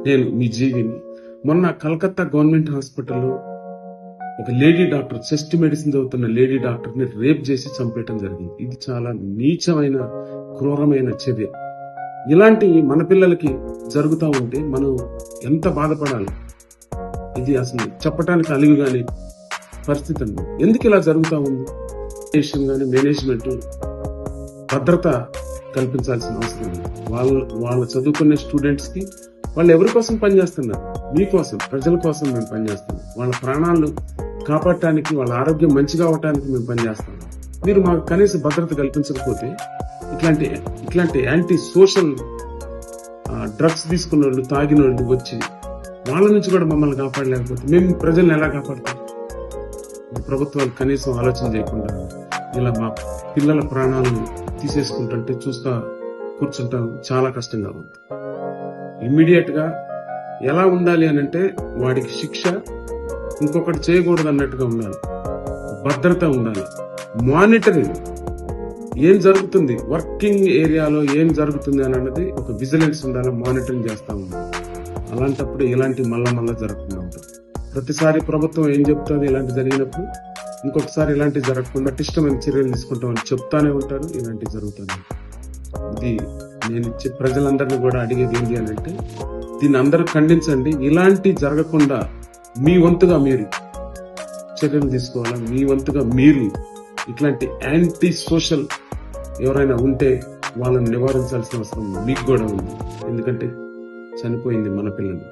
నేను మీ జీవిని. మొన్న కలకత్తా గవర్నమెంట్ హాస్పిటల్లో ఒక లేడీ డాక్టర్, చెస్ట్ మెడిసిన్ చదువుతున్న లేడీ డాక్టర్ ని రేప్ చేసి చంపేయటం జరిగింది. ఇది చాలా నీచమైన, క్రూరమైన చర్య. ఇలాంటివి మన పిల్లలకి జరుగుతూ ఉంటే మనం ఎంత బాధపడాలి. ఇది అసలు చెప్పడానికి అలివిగానే పరిస్థితి అండి. ఎందుకు ఇలా జరుగుతూ ఉంది? కానీ మేనేజ్మెంట్ భద్రత కల్పించాల్సిన అవసరం ఉంది. వాళ్ళ చదువుకునే స్టూడెంట్స్ కి వాళ్ళు ఎవరి కోసం పనిచేస్తున్నారు? మీకోసం, ప్రజల కోసం మేము పనిచేస్తున్నాం. వాళ్ళ ప్రాణాలను కాపాడటానికి, వాళ్ళ ఆరోగ్యం మంచిగా అవటానికి మేము పనిచేస్తున్నాం. మీరు మాకు కనీస భద్రత కల్పించకపోతే ఇట్లాంటి యాంటీ సోషల్ డ్రగ్స్ తీసుకున్న వాళ్ళు, తాగిన వాళ్ళు వచ్చి వాళ్ళ నుంచి కూడా మమ్మల్ని కాపాడలేకపోతే మేము ప్రజల్ని ఎలా కాపాడతాం? ప్రభుత్వాలు కనీసం ఆలోచన చేయకుండా ఇలా మా పిల్లల ప్రాణాలను తీసేసుకుంటుంటే చూస్తా కూర్చుంటాం. చాలా కష్టంగా ఉంది. ఇమ్మీడియట్ గా ఎలా ఉండాలి అని అంటే వాడికి శిక్ష ఇంకొకటి చేయకూడదు అన్నట్టుగా ఉండాలి. భద్రత ఉండాలి. మానిటరింగ్, ఏం జరుగుతుంది వర్కింగ్ ఏరియాలో ఏం జరుగుతుంది అని అన్నది ఒక విజిలెన్స్ ఉండాలి. మానిటరింగ్ చేస్తా ఉండాలి. అలాంటప్పుడు ఇలాంటి మళ్ళా జరగకుండా ఉంటుంది. ప్రతిసారి ప్రభుత్వం ఏం చెప్తుంది ఇలాంటి జరిగినప్పుడు? ఇంకొకసారి ఇలాంటి జరగకుండా ఇష్టమైన చర్యలు తీసుకుంటామని చెప్తానే ఉంటారు. ఇలాంటివి జరుగుతుంది. ఇది నేను ఇచ్చే ప్రజలందరినీ కూడా అడిగేది ఏంటి అని అంటే, దీన్ని అందరూ ఖండించండి. ఇలాంటి జరగకుండా మీ వంతుగా మీరు చర్యలు తీసుకోవాలా. మీ వంతుగా మీరు ఇట్లాంటి యాంటీ సోషల్ ఎవరైనా ఉంటే వాళ్ళని నివారించాల్సిన అవసరం మీకు కూడా ఉంది. ఎందుకంటే చనిపోయింది మన పిల్లలు.